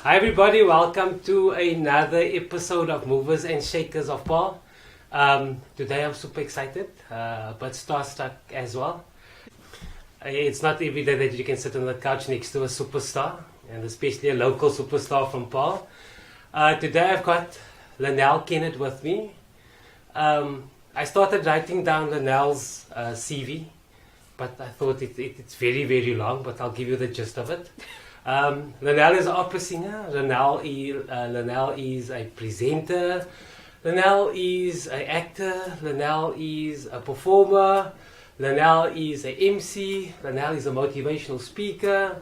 Hi everybody, welcome to another episode of Movers and Shakers of Paarl. Today I'm super excited, but starstruck as well. It's not every day that you can sit on the couch next to a superstar, and especially a local superstar from Paarl. Today I've got Lynelle Kenneth with me. I started writing down Lynelle's CV, but I thought it's very, very long, but I'll give you the gist of it. Lynelle is an opera singer. Lynelle is a presenter. Lynelle is an actor. Lynelle is a performer. Lynelle is an MC. Lynelle is a motivational speaker.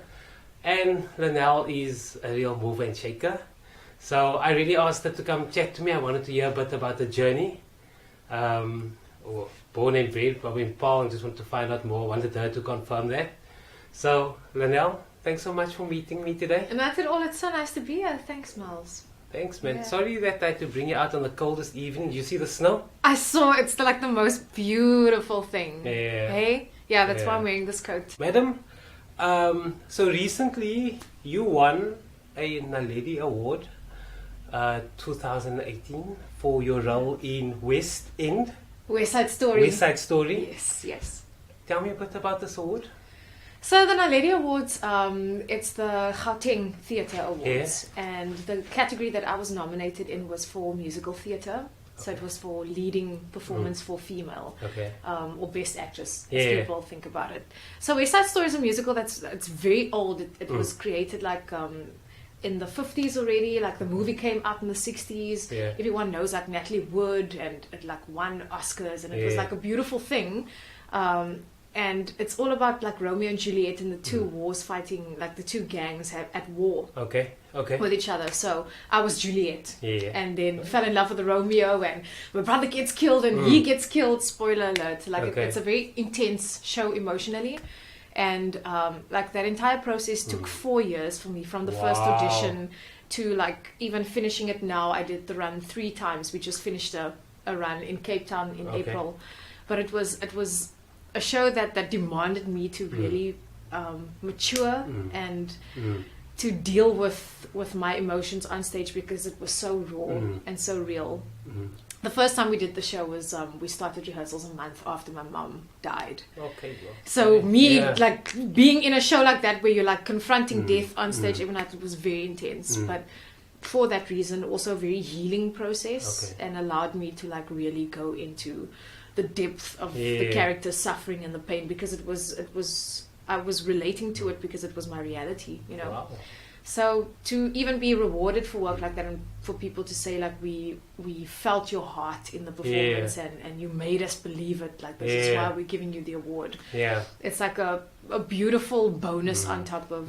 And Lynelle is a real mover and shaker. So I really asked her to come chat to me. I wanted to hear a bit about the journey. Born and bred in Paarl, and just want to find out more. Wanted her to confirm that. So Lynelle, thanks so much for meeting me today. And not at all, it's so nice to be here. Thanks, Miles. Thanks, man. Yeah. Sorry that I had to bring you out on the coldest evening. You see the snow? I saw it's like the most beautiful thing. Yeah. Hey? Yeah, that's why Yeah. I'm wearing this coat. Madam, so recently you won a Naledi Award 2018 for your role in West End. West Side Story. West Side Story. Yes, yes. Tell me a bit about this award. So the Naledi Awards, it's the Gauteng Theatre Awards. And the category that I was nominated in was for musical theatre. So it was for leading performance for female. Okay. Or best actress, Yeah. as people think about it. So West Side Story is a musical it's very old. It was created like in the 50s already. Like the movie came out in the 60s. Yeah. Everyone knows like Natalie Wood, and it like won Oscars, and it was Yeah. like a beautiful thing. And it's all about like Romeo and Juliet and the two wars fighting, like the two gangs at war Okay. Okay. with each other. So I was Juliet, Yeah. and then fell in love with the Romeo, and my brother gets killed and he gets killed. Spoiler alert! Like Okay. it's a very intense show emotionally, and like that entire process took 4 years for me, from the first Wow. audition to like even finishing it now. I did the run 3 times. We just finished a run in Cape Town in Okay. April, but it was a show that demanded me to really mature and to deal with my emotions on stage, because it was so raw and so real. The first time we did the show was we started rehearsals a month after my mom died. Okay. Well, So me yeah. like being in a show like that where you're like confronting death on stage every night, it was very intense. But for that reason, also a very healing process, Okay. and allowed me to like really go into the depth of the Yeah. character's suffering and the pain, because it was I was relating to it because it was my reality, you know. Wow. So to even be rewarded for work like that, and for people to say like we felt your heart in the performance, and you made us believe it, like this is Yeah. why we're giving you the award. Yeah. It's like a beautiful bonus on top of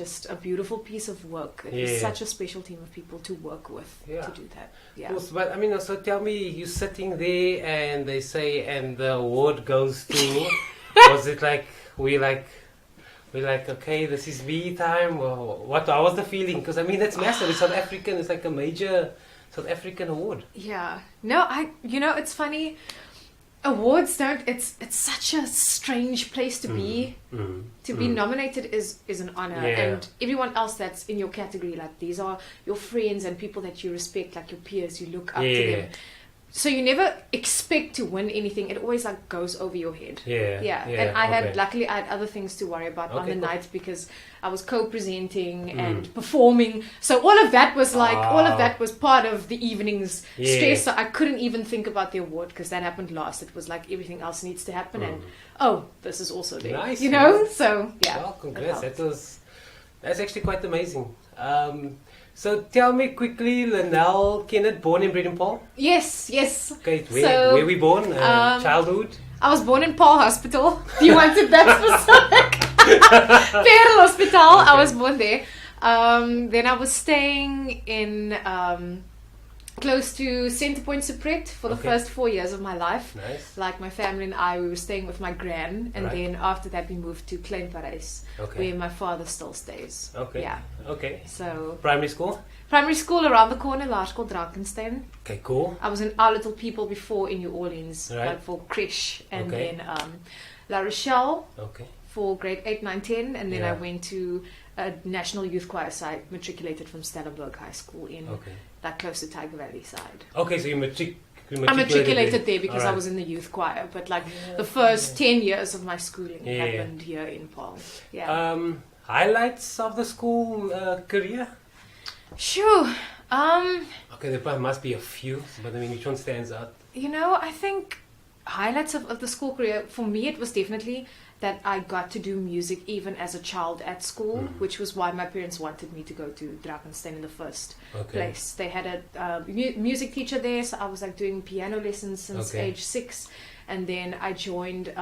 just a beautiful piece of work. It was Yeah. such a special team of people to work with Yeah. to do that. Yeah. Well, but I mean, so tell me, you sitting there and they say, and the award goes to, was it like, we're like, okay, this is me time, or what? How was the feeling? Because I mean, that's massive. It's South African. It's like a major South African award. Yeah. No, it's funny. Awards don't. It's such a strange place to be. To be nominated is an honor, Yeah. and everyone else that's in your category, like these are your friends and people that you respect, like your peers. You look up to Yeah. them. So you never expect to win anything. It always like goes over your head. Yeah. And I okay. luckily I had other things to worry about on Okay, the cool. night, because I was co-presenting and performing. So all of that was all of that was part of the evening's Yeah. stress. So I couldn't even think about the award, because that happened last. It was like everything else needs to happen, and this is also there. Nice, you know? man. So yeah. Well, it congrats. helped. That's actually quite amazing. So tell me quickly, Lynelle Kenneth, born and bred in Paarl? Yes. Okay, So, where we born? Childhood? I was born in Paarl Hospital. Do you want it that specific? Paarl Hospital. I was born there. Then I was staying in close to Centrepoint Supret for the Okay. first 4 years of my life. Nice. Like my family and I, we were staying with my gran, and Right. then after that we moved to Klein Paris, Okay. where my father still stays. Okay. Yeah. Okay. So Primary school? primary school around the corner, Laerskool Drakensberg. Okay, cool. I was in Our Little People before in New Orleans, Right. like for creche, and Okay. then La Rochelle Okay. for grade 8, 9, 10, and then I Yeah. went to a national youth choir, so I matriculated from Stellenberg High School in like close to Tiger Valley side. Okay, so you I matriculated there because I Alright. was in the youth choir, but like the first 10 years of my schooling happened here in Paarl. Yeah. Highlights of the school career? Sure. Okay, there probably must be a few, but I mean, which one stands out? You know, I think highlights of the school career, for me, it was definitely that I got to do music even as a child at school, which was why my parents wanted me to go to Drakenstein in the first place. They had a music teacher there, so I was like doing piano lessons since age 6, and then I joined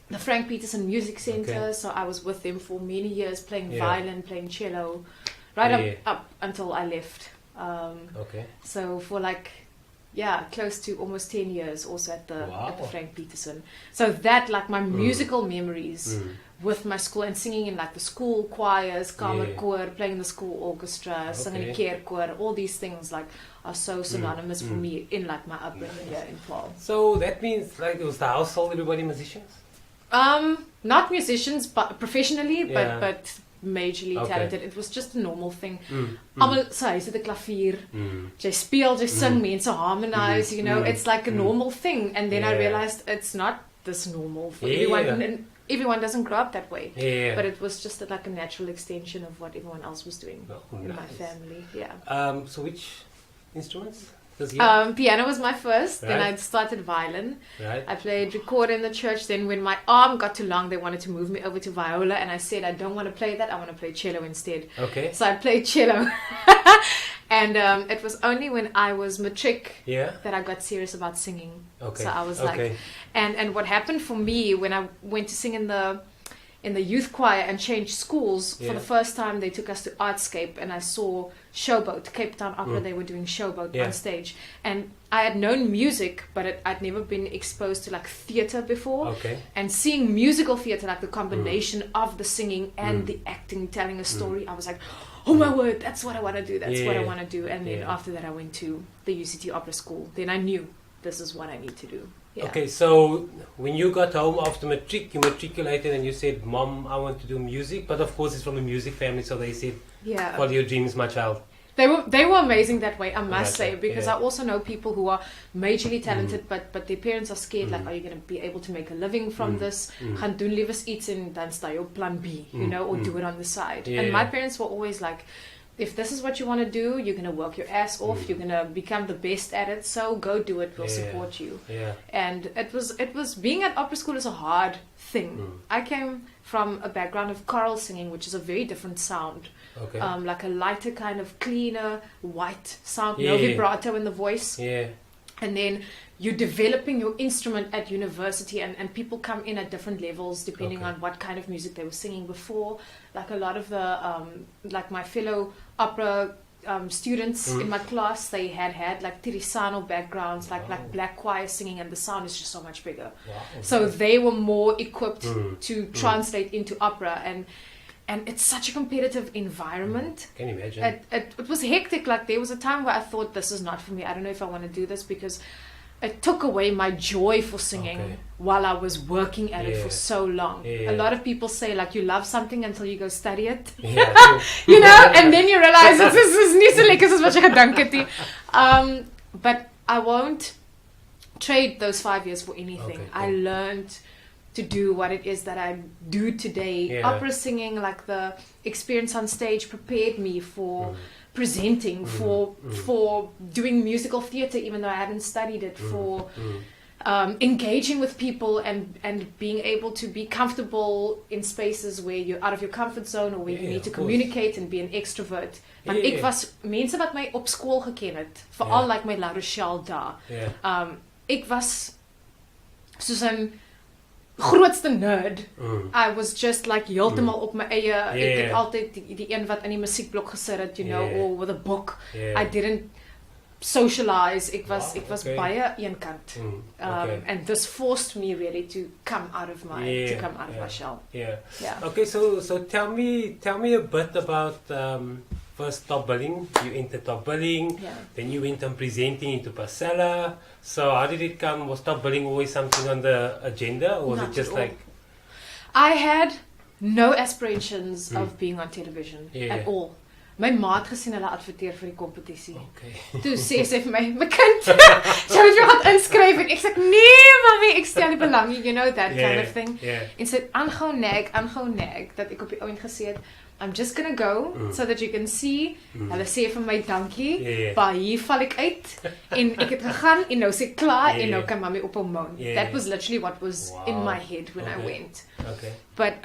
the Frank Peterson Music Center, so I was with them for many years playing violin, playing cello, right up until I left. So for like close to almost 10 years also at the Frank Peterson. So that, like, my musical memories with my school and singing in like the school choirs, kamerkoor, playing in the school orchestra, singing in kerkkoor, all these things like are so synonymous for me in like my upbringing here in Paarl. So that means like it was the household, everybody musicians? Not musicians, but professionally, but majorly talented. It was just a normal thing. Almal so hy sit 'n klavier. Jy speel, jy sing, mense harmonize, you know, it's like a normal thing. And then I realized it's not this normal for everyone, and everyone doesn't grow up that way. But it was just like a natural extension of what everyone else was doing in my family. So which instruments? Piano was my first, then I started violin. I played recorder in the church. Then when my arm got too long, they wanted to move me over to viola, and I said, I don't want to play that, I want to play cello instead. So I played cello. And it was only when I was matric that I got serious about singing. So I was like, and what happened for me when I went to sing in the youth choir and changed schools, for the first time they took us to Artscape, and I saw Showboat, Cape Town Opera. They were doing Showboat on stage, and I had known music, but I'd never been exposed to like theatre before. And seeing musical theatre, like the combination of the singing and the acting, telling a story, I was like, oh my word, that's what I want to do, that's what I want to do. And then after that I went to the UCT Opera School. Then I knew this is what I need to do. Okay, so when you got home after matric, you matriculated and you said, Mom, I want to do music. But of course it's from a music family, so they said, follow your dreams, my child. They were amazing that way, I must say, because I also know people who are majorly talented, but their parents are scared, like, are you going to be able to make a living from this? Gaan doen liewes iets en dan sta jy op plan B, you know, or do it on the side. And my parents were always like, if this is what you want to do, you're going to work your ass off, you're going to become the best at it, so go do it, we'll support you. And it was being at opera school is a hard thing. I came from a background of choral singing, which is a very different sound. Like a lighter kind of cleaner white sound, no vibrato in the voice. And then you're developing your instrument at university, and people come in at different levels depending on what kind of music they were singing before. Like a lot of the like my fellow opera students in my class, they had like Tirisano backgrounds, like black choir singing, and the sound is just so much bigger. So they were more equipped to translate into opera, and it's such a competitive environment. Can you imagine? It was hectic. Like there was a time where I thought, this is not for me, I don't know if I want to do this, because it took away my joy for singing while I was working at it for so long. A lot of people say, like, you love something until you go study it. You know, and then you realize this is nie so lekker soos wat jy gedink het nie. But I won't trade those 5 years for anything. I learned to do what it is that I do today. Opera singing, like the experience on stage, prepared me for presenting, for doing musical theatre, even though I hadn't studied it, for engaging with people and being able to be comfortable in spaces where you're out of your comfort zone, or where you need to communicate and be an extrovert. Want ek was mense wat my op skool geken het, veral like my La Rochelle daar. Ek was soos 'n grootste nerd. I was just like heeltemal op my eie. Ek het altyd die een wat in die musiekblok gesit het, you know, or with a book. I didn't socialize. Ek was baie eenkant. And this forced me really to come out of my shell. Okay, so tell me a bit about first top billing. You entered top billing, then you went on presenting into Parcella. So how did it come? Was top billing always something on the agenda, or was it just like? I had no aspirations of being on television at all. My maat gesien hulle adverteer vir die kompetisie. Okay. Toe sê sy vir my kind, sou jy gaan inskryf en ek sê nee mami, ek stel nie belang nie, you know that kind of thing. En sy aanhou nag dat ek op die ouend gesê het, I'm just gonna go so that you can see. Hulle sê vir my dankie, maar hier val ek uit en ek het gegaan en nou sê klaar en nou kan mami op hom moan. That was literally what was in my head when I went. Okay. But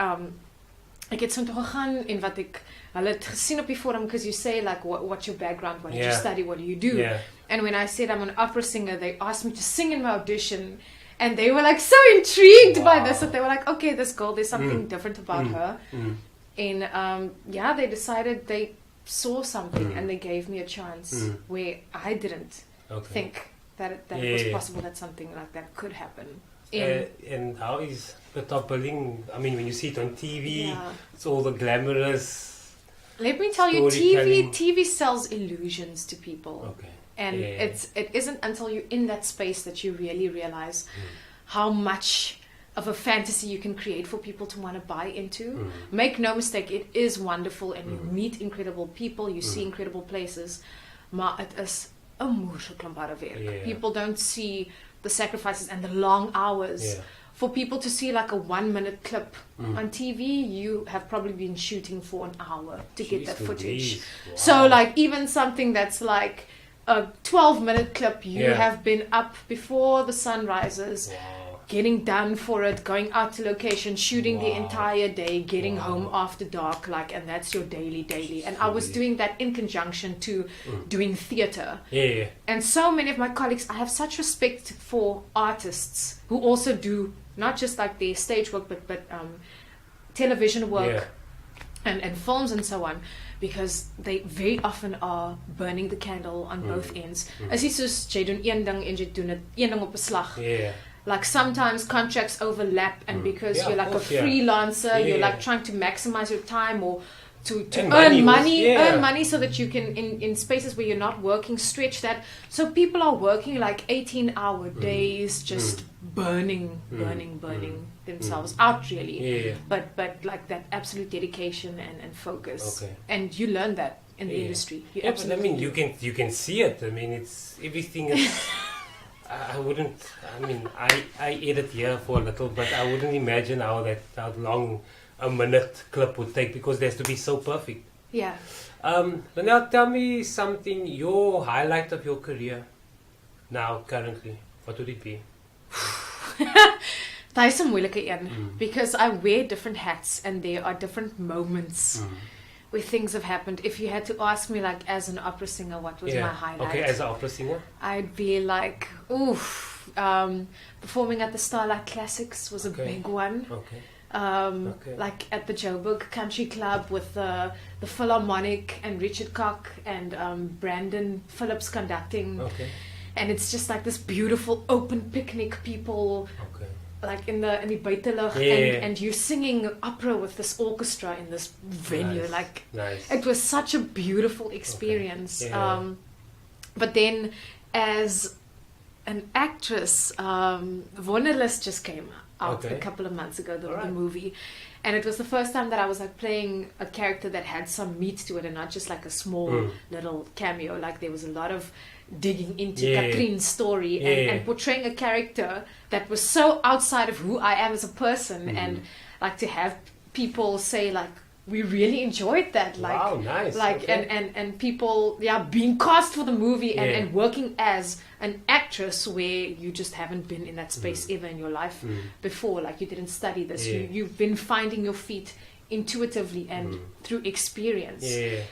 ek het so toe gegaan en wat ek hulle het gesien op die forum, because you say like what's your background, what did you study, what do you do? And when I said I'm an opera singer, they asked me to sing in my audition and they were like so intrigued by this that they were like, okay, this girl, there's something different about her. And they decided they saw something and they gave me a chance where I didn't think that it was possible that something like that could happen. And how is the top billing? I mean, when you see it on TV, it's all the glamorous. Let me tell you, TV sells illusions to people. Okay. And it isn't until you're in that space that you really realize how much of a fantasy you can create for people to want to buy into. Make no mistake, it is wonderful and you meet incredible people, you see incredible places. Maar het is 'n moeilike klomp harde werk. People don't see the sacrifices and the long hours. For people to see like a 1-minute clip on TV, you have probably been shooting for an hour to get that footage. Wow. So like even something that's like a 12-minute clip, you have been up before the sun rises, getting done for it, going out to location, shooting the entire day, getting home after dark, like, and that's your daily. And I was doing that in conjunction to doing theater. And so many of my colleagues, I have such respect for artists who also do not just like their stage work, but television work and films and so on, because they very often are burning the candle on both ends. As jy soos jy doen een ding en jy doen dit een ding op 'n slag. Like sometimes contracts overlap, and because you're like a freelancer, you're like trying to maximize your time or to earn money so that you can in spaces where you're not working stretch that. So people are working like 18-hour days, just burning themselves out really. But like that absolute dedication and focus. And you learn that in the industry. I mean you can see it. I mean it's everything is I edit here for a little, but I wouldn't imagine how long a minute clip would take, because it has to be so perfect. Lynelle, tell me something, your highlight of your career now, currently. What would it be? That is 'n moeilike een, because I wear different hats and there are different moments where things have happened. If you had to ask me, like, as an opera singer, what was my highlight? Okay, as an opera singer? I'd be like, performing at the Starlight Classics was a big one. Like at the Joburg Country Club with the Philharmonic and Richard Koch and Brandon Phillips conducting. And it's just like this beautiful open picnic, people like in the buitelug, and you're singing opera with this orchestra in this venue. It was such a beautiful experience. But then as an actress, Wonderlist just came out a couple of months ago, the movie, and it was the first time that I was like playing a character that had some meat to it and not just like a small little cameo. Like there was a lot of digging into Katrine's story and portraying a character that was so outside of who I am as a person, and like to have people say like, we really enjoyed that, like, wow, nice. Like, and people, being cast for the movie and working as an actress where you just haven't been in that space ever in your life before. Like, you didn't study this. You've been finding your feet intuitively and through experience.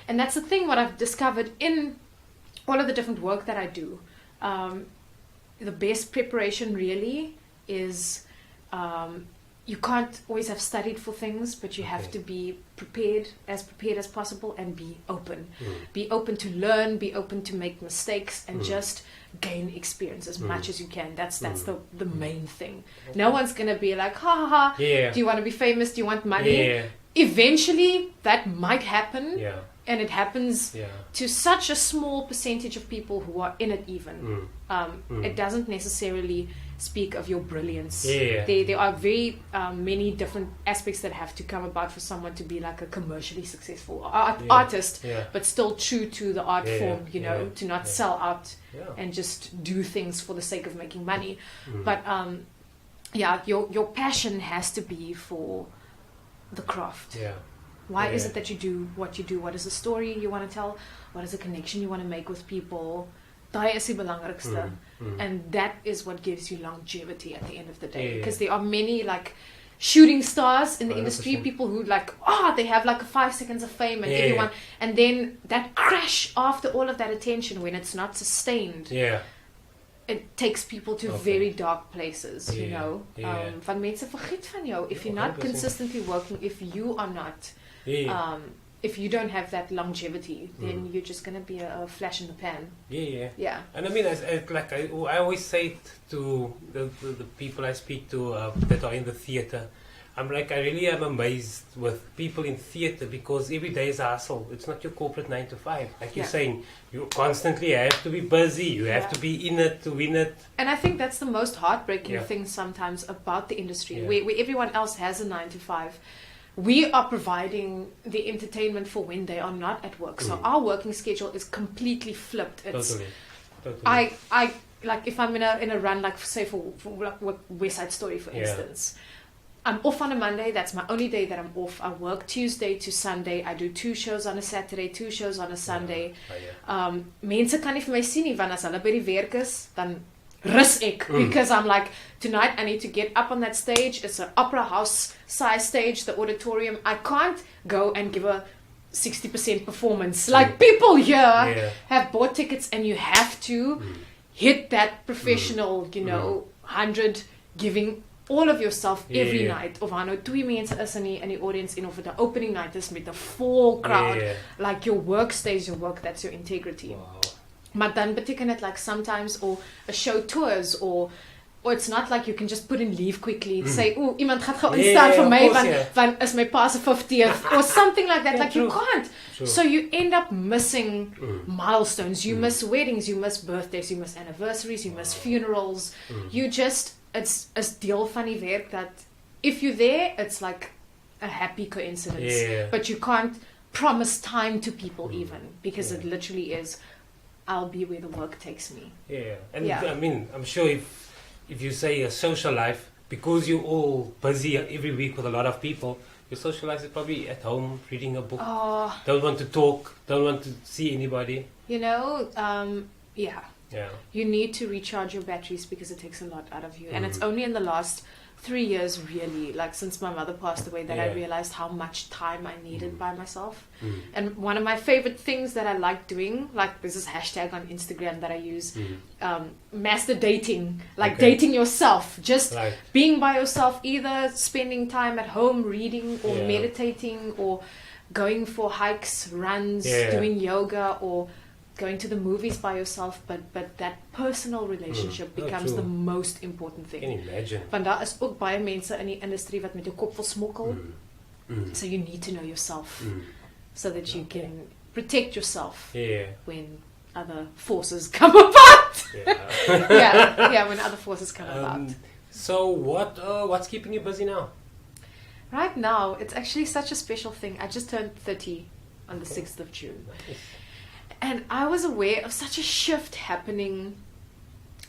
And that's the thing, what I've discovered in all of the different work that I do. The best preparation really is... you can't always have studied for things, but you have to be prepared as possible, and be open. Be open to learn, be open to make mistakes, and just gain experience as much as you can. That's the main thing. No one's going to be like, ha, do you want to be famous? Do you want money? Eventually, that might happen. And it happens to such a small percentage of people who are in it even. It doesn't necessarily speak of your brilliance. Yeah. There are very many different aspects that have to come about for someone to be like a commercially successful artist, but still true to the art form, you know, to not sell out and just do things for the sake of making money. But your passion has to be for the craft. Why is it that you do what you do? What is the story you want to tell? What is the connection you want to make with people? Daai is die belangrikste. And that is what gives you longevity at the end of the day. Because there are many like shooting stars in the 100%. Industry, people who like, they have like 5 seconds of fame and everyone, and then that crash after all of that attention when it's not sustained. It takes people to very dark places, you know. Van mense vergeet van jou. If you're not 100%. Consistently working, if you are not, if you don't have that longevity, then you're just going to be a flash in the pan. Yeah. And I mean, I always say it to the people I speak to that are in the theatre. I'm like, I really am amazed with people in theatre because every day is a hustle. It's not your corporate 9 to 5. Like you're saying, you constantly have to be busy. You have to be in it to win it. And I think that's the most heartbreaking thing sometimes about the industry, where everyone else has a 9 to 5. We are providing the entertainment for when they are not at work. So our working schedule is completely flipped. It's, totally. I like if I'm in a run, like say for like West Side Story, for instance. I'm off on a Monday. That's my only day that I'm off. I work Tuesday to Sunday. I do 2 shows on a Saturday, 2 shows on a Sunday. Mense kan nie vir my sien nie, want as hulle by die werk is, dan rus ek. Because I'm like, tonight I need to get up on that stage. It's an opera house size stage, the auditorium. I can't go and give a 60% performance. Like people here have bought tickets and you have to hit that professional, you know, 100, giving all of yourself every night. Of nou 2 mense is in die audience en of het 'n opening night is met 'n full crowd. Like your work stays your work, that's your integrity. Maar dan beteken dit like sometimes or a show tours or it's not like you can just put in leave quickly, say, iemand gaat gou instaan vir my van is my pa se 50th or something like that. Like you can't. So you end up missing milestones. You miss weddings, you miss birthdays, you miss anniversaries, you miss funerals. You just it's deel van die werk that if you're there, it's like a happy coincidence. But you can't promise time to people even because it literally is, I'll be where the work takes me. And I mean, I'm sure if you say a social life, because you're all busy every week with a lot of people, your social life is probably at home reading a book. Don't want to talk, don't want to see anybody. You know, you need to recharge your batteries because it takes a lot out of you. And it's only in the last 3 years, really, like since my mother passed away, that I realized how much time I needed by myself. And one of my favorite things that I like doing, like there's this hashtag on Instagram that I use, master dating, like dating yourself, just being by yourself, either spending time at home reading or meditating or going for hikes, runs, doing yoga or going to the movies by yourself, but that personal relationship becomes the most important thing. Can imagine. Want daar is ook baie mense in die industrie wat met jou kop wil smokkel. So you need to know yourself so that you can protect yourself when other forces come about. When other forces come about. So what's keeping you busy now? Right now, it's actually such a special thing. I just turned 30 on the 6th of June. Nice. And I was aware of such a shift happening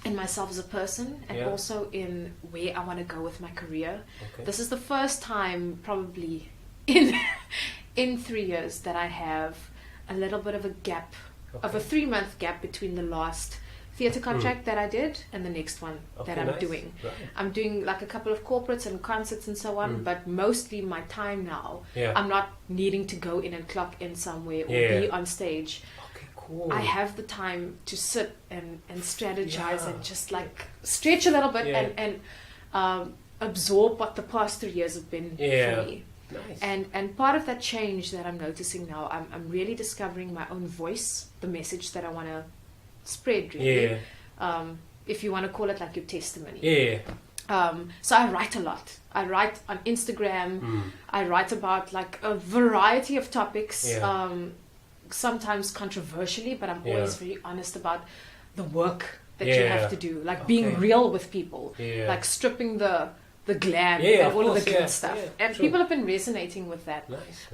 in myself as a person and also in where I want to go with my career. This is the first time probably in 3 years that I have a little bit of a gap, of a 3-month gap between the last theatre contract that I did and the next one that I'm doing. I'm doing like a couple of corporates and concerts and so on, but mostly my time now, I'm not needing to go in and clock in somewhere or be on stage. Cool. I have the time to sit and strategize and just like stretch a little bit and absorb what the past 3 years have been for me. Nice. And part of that change that I'm noticing now, I'm really discovering my own voice, the message that I want to spread, really. If you want to call it like your testimony. So I write a lot. I write on Instagram. I write about like a variety of topics. Sometimes controversially, but I'm always very honest about the work that you have to do, like being real with people, like stripping the glam and all of the good stuff. And people have been resonating with that. Nice.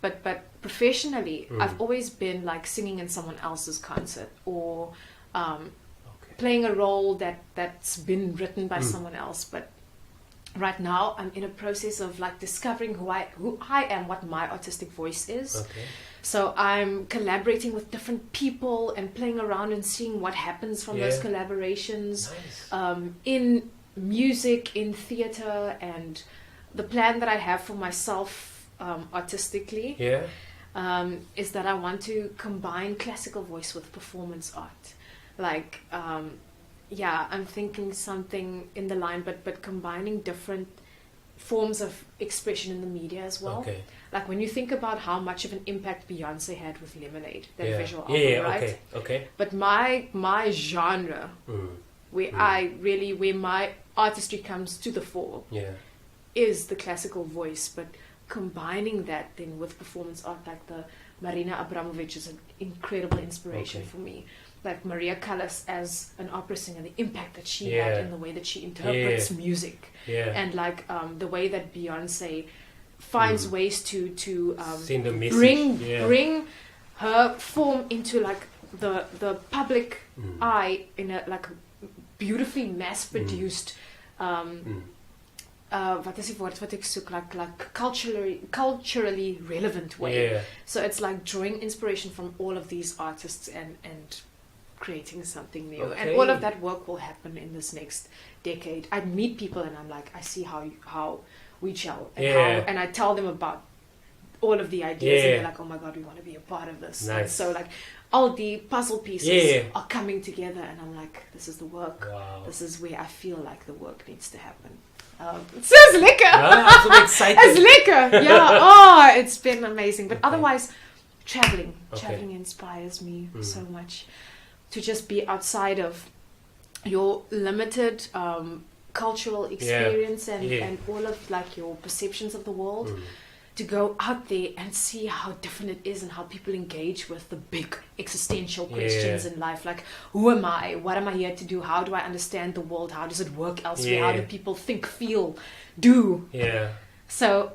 But professionally, I've always been like singing in someone else's concert or playing a role that's been written by someone else. But right now, I'm in a process of like discovering who I am, what my artistic voice is. Okay. So I'm collaborating with different people and playing around and seeing what happens from those collaborations. Nice. In music, in theater, and the plan that I have for myself artistically is that I want to combine classical voice with performance art. Like, I'm thinking something in the line, but combining different forms of expression in the media as well. Okay. Like when you think about how much of an impact Beyonce had with Lemonade, that visual album, right? Okay. But my genre, where my artistry comes to the fore, is the classical voice. But combining that then with performance art, like the Marina Abramovic is an incredible inspiration for me. Like Maria Callas as an opera singer, the impact that she had in the way that she interprets music, and like the way that Beyonce finds ways to send a message. bring her form into like the public eye in a like beautifully mass produced wat is die woord wat ek soek, like culturally relevant way. So it's like drawing inspiration from all of these artists and creating something new. And all of that work will happen in this next decade. I meet people and I'm like, I see how we gel and I tell them about all of the ideas and they're like, oh my god, we want to be a part of this. Nice. And so like all the puzzle pieces are coming together and I'm like, this is the work. Wow. This is where I feel like the work needs to happen. So it's lekker. I'm so excited. It's lekker. Yeah. It's been amazing. But otherwise, traveling inspires me so much. To just be outside of your limited cultural experience and all of like your perceptions of the world, to go out there and see how different it is and how people engage with the big existential questions in life. Like, who am I? What am I here to do? How do I understand the world? How does it work elsewhere? How do people think, feel, do? So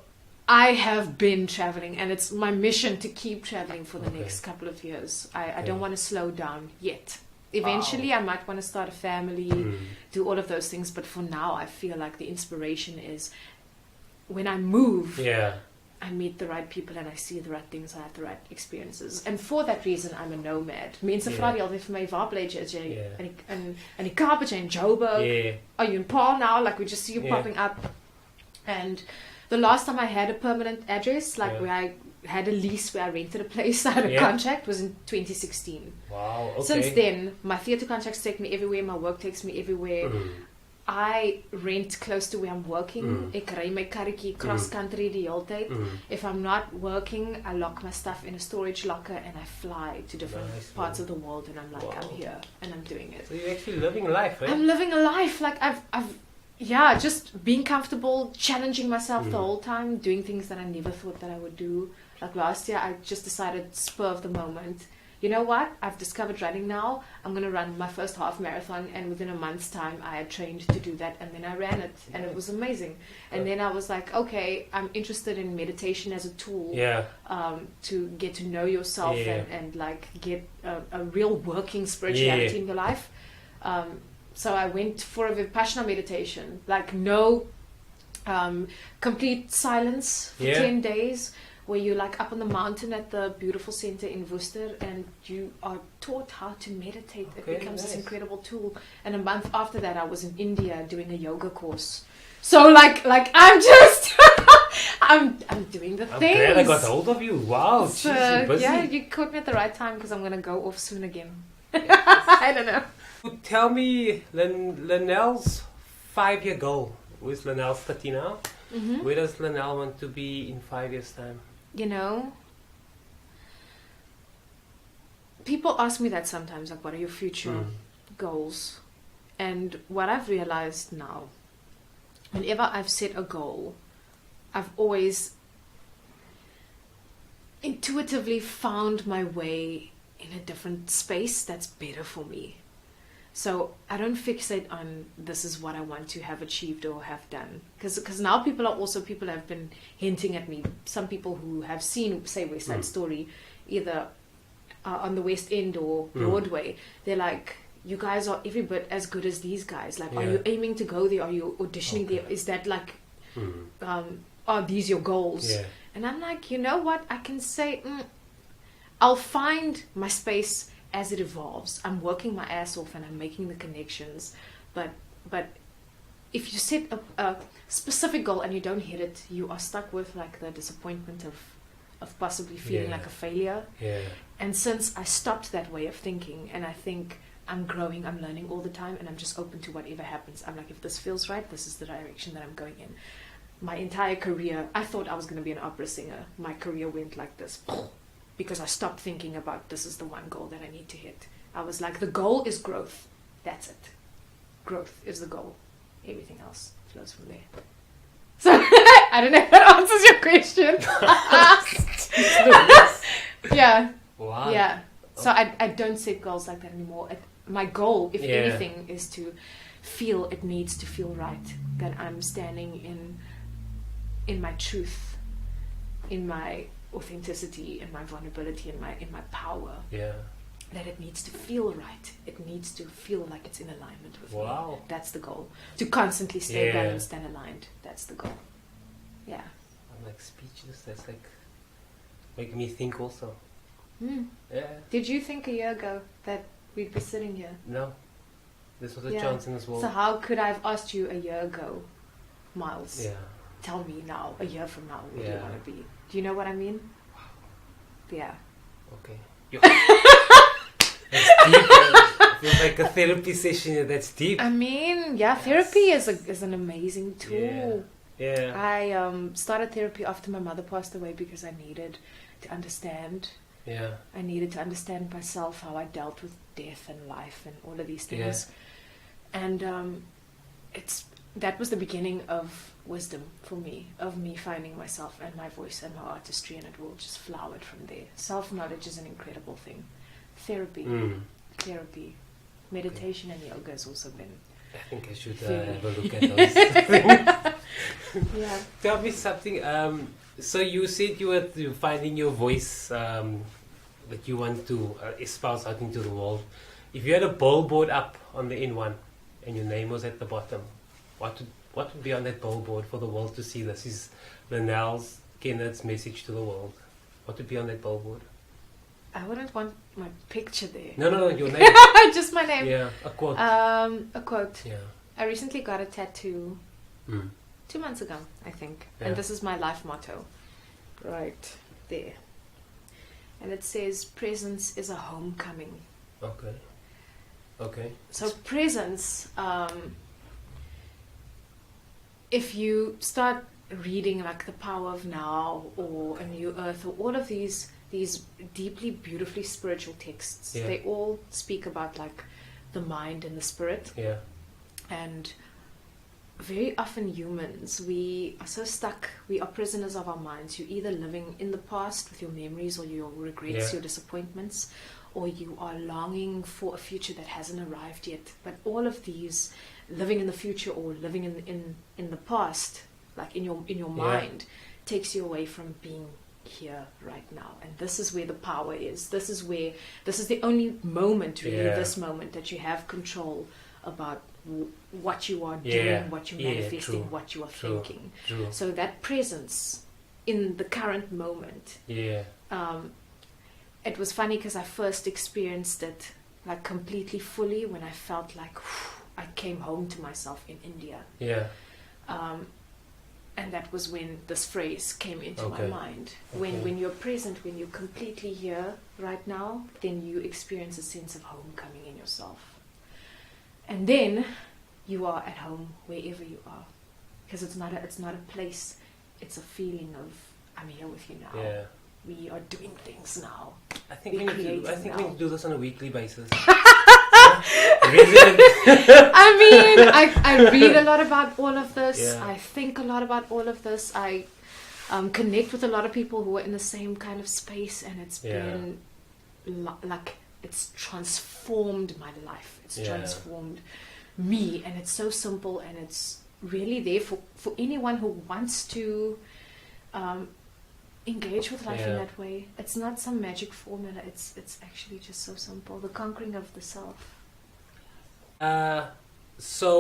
I have been traveling, and it's my mission to keep traveling for the next couple of years. I don't want to slow down yet. Eventually, I might want to start a family, do all of those things. But for now, I feel like the inspiration is when I move, I meet the right people and I see the right things, I have the right experiences. And for that reason, I'm a nomad. Mense vra die altyd vir my, waar bly jy? Is jy in die Kaap, is jy in Joburg? Are you in Paarl now? Like, we just see you popping up. And the last time I had a permanent address, like where I had a lease, where I rented a place, I had a contract, was in 2016. Wow, okay. Since then, my theatre contracts take me everywhere, my work takes me everywhere. I rent close to where I'm working. Ek ry my karretjie cross country die hele tyd. If I'm not working, I lock my stuff in a storage locker and I fly to different parts of the world, and I'm like, I'm here and I'm doing it. So you're actually living life, right? I'm living a life. Like I've just being comfortable, challenging myself the whole time, doing things that I never thought that I would do. Like last year, I just decided, spur of the moment, you know what? I've discovered running now. I'm going to run my first half marathon. And within a month's time, I had trained to do that. And then I ran it. And it was amazing. And then I was like, okay, I'm interested in meditation as a tool to get to know yourself and like get a real working spirituality in your life. So I went for a Vipassana meditation. Like no complete silence for 10 days. Where you're like up on the mountain at the beautiful center in Worcester and you are taught how to meditate. It becomes this incredible tool. And a month after that, I was in India doing a yoga course. So like I'm just, I'm doing the things. I'm glad I got hold of you. Wow, so, geez, busy. Yeah, you caught me at the right time because I'm going to go off soon again. I don't know. Tell me Lynelle's 5-year goal. Where's Lynelle 30 now? Where does Lynelle want to be in 5 years' time? You know, people ask me that sometimes, like, what are your future goals? And what I've realized now, whenever I've set a goal, I've always intuitively found my way in a different space that's better for me. So I don't fixate on this is what I want to have achieved or have done. Because now people have been hinting at me. Some people who have seen, say, West Side Story, either on the West End or Broadway, they're like, you guys are every bit as good as these guys. Like, are you aiming to go there? Are you auditioning there? Is that like, are these your goals? Yeah. And I'm like, you know what? I can say, I'll find my space as it evolves. I'm working my ass off and I'm making the connections. But if you set a specific goal and you don't hit it, you are stuck with like the disappointment of possibly feeling like a failure. Yeah. And since I stopped that way of thinking, and I think I'm growing, I'm learning all the time, and I'm just open to whatever happens. I'm like, if this feels right, this is the direction that I'm going in. My entire career, I thought I was going to be an opera singer. My career went like this. Because I stopped thinking about this is the one goal that I need to hit. I was like, the goal is growth. That's it. Growth is the goal. Everything else flows from there. So, I don't know if that answers your question. Yeah. Wow. Yeah. So I don't set goals like that anymore. My goal, if anything, is to feel it needs to feel right. That I'm standing in my truth, in my authenticity, in my vulnerability, in my power. Yeah. That it needs to feel right. It needs to feel like it's in alignment with me. That's the goal. To constantly stay balanced and aligned. That's the goal. Yeah. I'm like speechless. That's like making me think also. Yeah. Did you think a year ago that we'd be sitting here? No. This was a chance in this world. So how could I have asked you a year ago, Miles? Yeah. Tell me now, a year from now, what do you want to be? Do you know what I mean? Wow. Yeah. Okay. That's deep. It feels like a therapy session. That's deep. I mean, therapy is an amazing tool. Yeah. I started therapy after my mother passed away because I needed to understand. Yeah. I needed to understand myself, how I dealt with death and life and all of these things. Yeah. And that was the beginning of wisdom for me, of me finding myself and my voice and my artistry, and it will just flowered from there. Self-knowledge is an incredible thing. Therapy, meditation and yoga has also been... I think I should have a look at those. Yeah. Tell me something. So you said you were finding your voice that you want to espouse out into the world. If you had a billboard up on the N1 and your name was at the bottom, what would be on that billboard for the world to see? This is Lynelle's, Kenneth's message to the world. What would be on that billboard? I wouldn't want my picture there. No, your name. Just my name. Yeah, a quote. A quote. Yeah. I recently got a tattoo 2 months ago, I think. Yeah. And this is my life motto. Right there. And it says, presence is a homecoming. Okay. So presence, if you start reading like The Power of Now or A New Earth or all of these deeply, beautifully spiritual texts, they all speak about like the mind and the spirit. Yeah. And very often humans, we are so stuck, we are prisoners of our minds. You're either living in the past with your memories or your regrets, your disappointments, or you are longing for a future that hasn't arrived yet. But all of these, living in the future or living in the past, like in your mind, takes you away from being here right now. And this is where the power is. This is the only moment, really, this moment, that you have control about what you are doing, what you're manifesting, what you are thinking. True. So that presence in the current moment. It was funny because I first experienced it like completely fully when I felt like I came home to myself in India. And that was when this phrase came into my mind. When you're present, when you're completely here right now, then you experience a sense of homecoming in yourself. And then you are at home wherever you are. Because it's not a place, it's a feeling of, I'm here with you now. We are doing things now. I think we need to do this on a weekly basis. I mean, I read a lot about all of this. I think a lot about all of this. I connect with a lot of people who are in the same kind of space, and it's been it's transformed my life. It's Yeah. transformed me, and it's so simple, and it's really there for anyone who wants to engage with life in Yeah. that way. It's not some magic formula. It's actually just so simple. The conquering of the self. So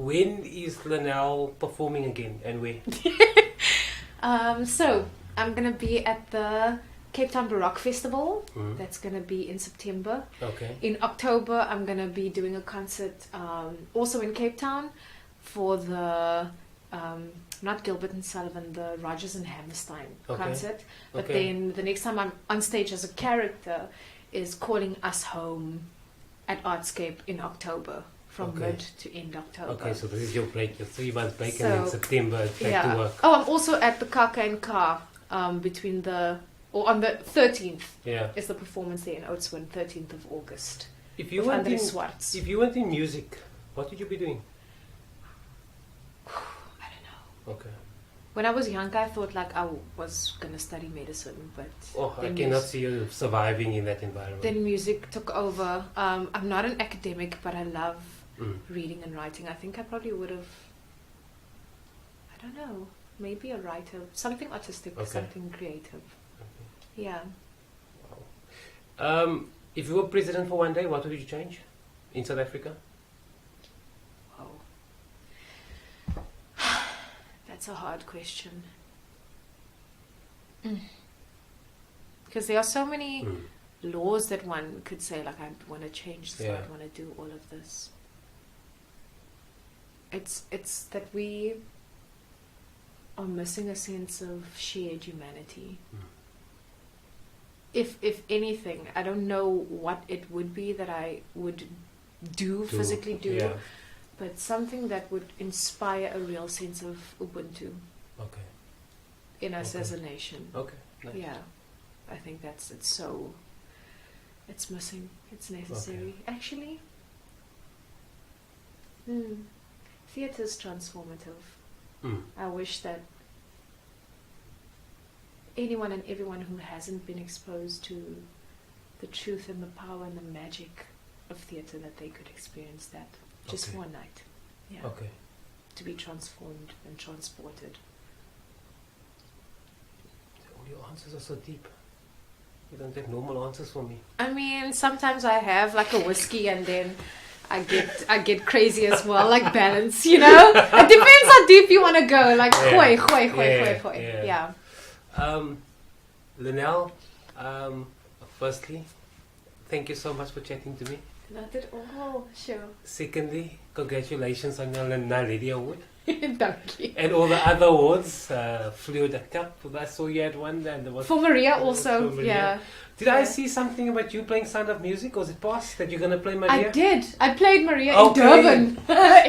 when is Lynelle performing again, and where? So I'm gonna be at the Cape Town Baroque Festival. Mm. That's gonna be in September. Okay. In October, I'm gonna be doing a concert also in Cape Town for the not Gilbert and Sullivan, the Rogers and Hammerstein Okay. concert. But Okay. then the next time I'm on stage as a character is Calling Us Home at Artscape in October, from Okay. mid to end October. Okay, so this is your break, your 3 month break, So, and then September back to work. Oh, I'm also at the Kaka and Car between on the 13th Yeah. is the performance there in Oudtshoorn, 13th of August. If you With weren't André in, Swartz. if you weren't in music, what would you be doing? I don't know. Okay. When I was younger, I thought like I was gonna study medicine, but Oh, I then cannot see you surviving in that environment. then music took over. I'm not an academic, but I love Mm. reading and writing. I think I probably would have, I don't know, maybe a writer, something artistic, Okay. something creative. Yeah. If you were president for one day, what would you change in South Africa? Wow. That's a hard question. Because there are so many Mm. laws that one could say, like, I want to change this, Yeah. I want to do all of this. It's that we are missing a sense of shared humanity. Mm. If anything, I don't know what it would be that I would physically do, Yeah. but something that would inspire a real sense of Ubuntu Okay. in us Okay. as a nation. Okay. Nice. Yeah, I think it's missing. It's necessary. Actually, theatre is transformative. Mm. I wish that anyone and everyone who hasn't been exposed to the truth and the power and the magic of theatre, that they could experience that just Okay. for one night. Yeah, Okay. to be transformed and transported. All your answers are so deep. You don't have normal answers for me. I mean, sometimes I have like a whiskey and then I get crazy as well, like balance, you know? It depends how deep you want to go, like Yeah. hoi. Yeah. Yeah. Lynelle, firstly, thank you so much for chatting to me. Not at all, sure. Secondly, congratulations on your Lynelle Lady Award. Thank you. And all the other awards, Fluid the Cup, I saw you had one. And there was For Maria also, for Maria. yeah. Did I Yeah. see something about you playing Sound of Music, or was it past that you're going to play Maria? I did. I played Maria Okay. in Durban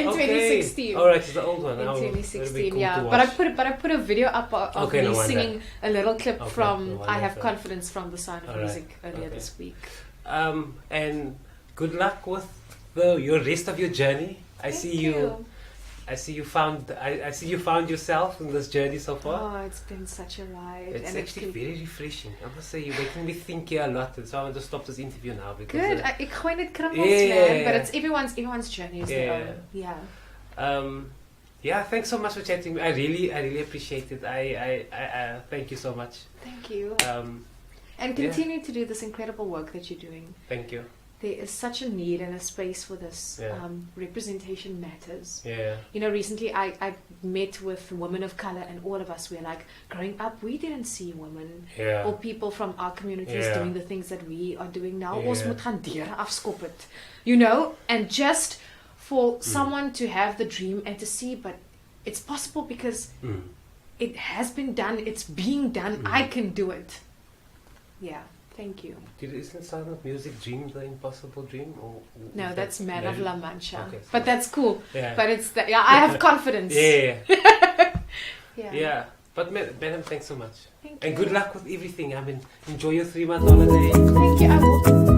in Okay. 2016. Alright, it's the old one. In Oh, it'll be 2016, cool yeah. to But I watch. put a video up of Okay, no me wonder. singing a little clip Okay, from no wonder I Have so. Confidence from the Sound of Alright, Music earlier okay. this week. And good luck with your rest of your journey. I see you found yourself in this journey so far. Oh, it's been such a ride. It's and actually very refreshing. I must say, you're making me think here a lot, and so I want to stop this interview now because Good. Ik gooi net krummels, Yeah. man. But it's everyone's journey is their Yeah. own. Yeah. yeah. Thanks so much for chatting. I really appreciate it. I thank you so much. Thank you. And yeah. continue to do this incredible work that you're doing. Thank you. There is such a need and a space for this. Yeah. Representation matters. Yeah. You know, recently I met with women of color, and all of us were like, growing up, we didn't see women Yeah. or people from our communities Yeah. doing the things that we are doing now. Yeah. Ons moet gaan deure afskop het. You know, and just for someone to have the dream and to see, but it's possible because it has been done, it's being done, I can do it. Yeah. Thank you. Isn't Sound of Music Dream the impossible dream? Or No, is that's that Man of maybe- La Mancha. Okay, But that's cool. Yeah. But it's that, yeah, I have confidence. Yeah. Yeah. Yeah. But madam, thanks so much. Thank And you. good luck with everything. I mean, enjoy your 3 month holiday. Thank you. I will.